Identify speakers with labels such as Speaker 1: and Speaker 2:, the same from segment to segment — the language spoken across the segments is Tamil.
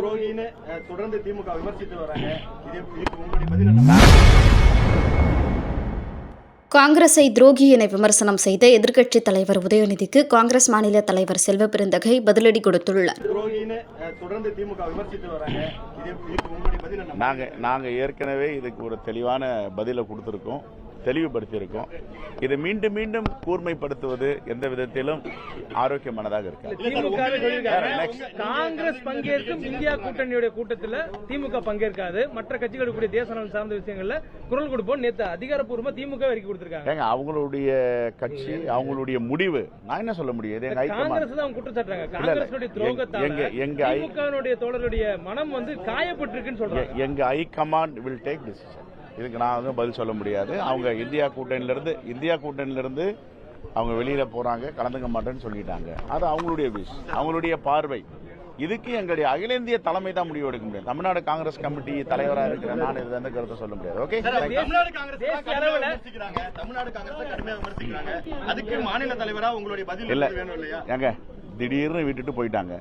Speaker 1: துரோகின்னு தொடர்ந்து திமுக விமர்சித்து வராங்க. இதுக்கு உங்களுடைய பதில் என்ன?
Speaker 2: காங்கிரஸை துரோகி என விமர்சனம் செய்த எதிர்க்கட்சித் தலைவர் உதயநிதிக்கு காங்கிரஸ் மாநில தலைவர் செல்வ பெருந்தகை பதிலடி கொடுத்துள்ளார்.
Speaker 1: துரோகின்னு தொடர்ந்து திமுக விமர்சித்து வராங்க. இதுக்கு உங்களுடைய பதில் என்ன?
Speaker 3: நாங்க ஏற்கனவே இதுக்கு ஒரு தெளிவான பதிலை கொடுத்திருக்கோம், தெளிவுபடுத்தியிருக்கோம். இதை மீண்டும் மீண்டும் கூர்மைப்படுத்துவது எந்த விதத்திலும் ஆரோக்கியமானதாக இருக்கு.
Speaker 4: காங்கிரஸ் பங்கேற்கும் இந்தியா கூட்டணியுடைய கூட்டத்தில் திமுக பங்கேற்காது, மற்ற கட்சிகளுடைய தேச நலன் சார்ந்த விஷயங்கள்ல குரல் கொடுப்போம். நேற்று அதிகாரப்பூர்வமா திமுக அறிக்கை கொடுத்திருக்காங்க.
Speaker 3: அவங்களுடைய கட்சி, அவங்களுடைய முடிவு. நான் என்ன சொல்ல முடியும்?
Speaker 4: காங்கிரஸ் தான் குற்றம் சாட்டுறாங்க. காங்கிரஸுடைய துரோகத்தால திமுக தோழருடைய மனம் காயப்பட்டிருக்குன்னு சொல்றாங்க.
Speaker 3: எங்க ஹைகமாண்ட் வில் டேக் டிசிஷன். இதுக்கு நான் பதில் சொல்ல முடியாது. அவங்க இந்தியா கூட்டணியிலிருந்து அவங்க வெளியில போறாங்க, கலந்துக்க மாட்டேன்னு சொல்லிட்டாங்க. அது அவங்களுடைய விஷ், அவங்களுடைய பார்வை. இதுக்கு எங்களுடைய அகில இந்திய தலைமை தான் முடிவு எடுக்க முடியும். தமிழ்நாடு காங்கிரஸ் கமிட்டி தலைவராக இருக்கிற நான் இது எந்த கருத்தை சொல்ல முடியாது. ஓகே,
Speaker 1: தமிழ்நாடு காங்கிரஸ் கடுமையா விமர்சிக்கிறாங்க. அதுக்கு மாநில தலைவரா உங்களுடைய பதில் வேணும் இல்லையா?
Speaker 3: ஏங்க, திடீர்னு விட்டுட்டு போயிட்டாங்க.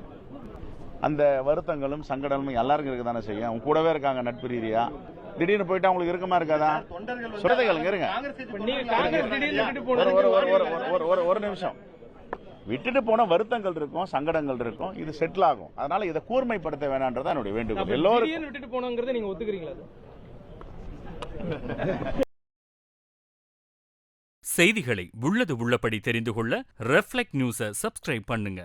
Speaker 3: அந்த வருத்தங்களும் சங்கடமும் எல்லாருக்கும் இருக்க தானே செய்யும். அவங்க கூடவே இருக்காங்க நட்பு ரீதியா. திடீர்னு போயிட்டு அவங்களுக்கு இருக்குமா இருக்காதா? சொல்றதைகளுங்க, இருங்க ஒரு நிமிஷம். விட்டுட்டு போன வருத்தங்கள் இருக்கும், சங்கடங்கள் இருக்கும். இது செட்டில் ஆகும். அதனால இதை கூர்மைப்படுத்த வேணான்றதா என்னுடைய வேண்டுகோள். எல்லோரும்
Speaker 4: விட்டுட்டு போனோங்கிறத நீங்க ஒத்துக்கிறீங்களா?
Speaker 5: செய்திகளை உள்ளது உள்ளபடி தெரிந்து கொள்ள ரெஃப்ளெக்ட் நியூஸை சப்ஸ்கிரைப் பண்ணுங்க.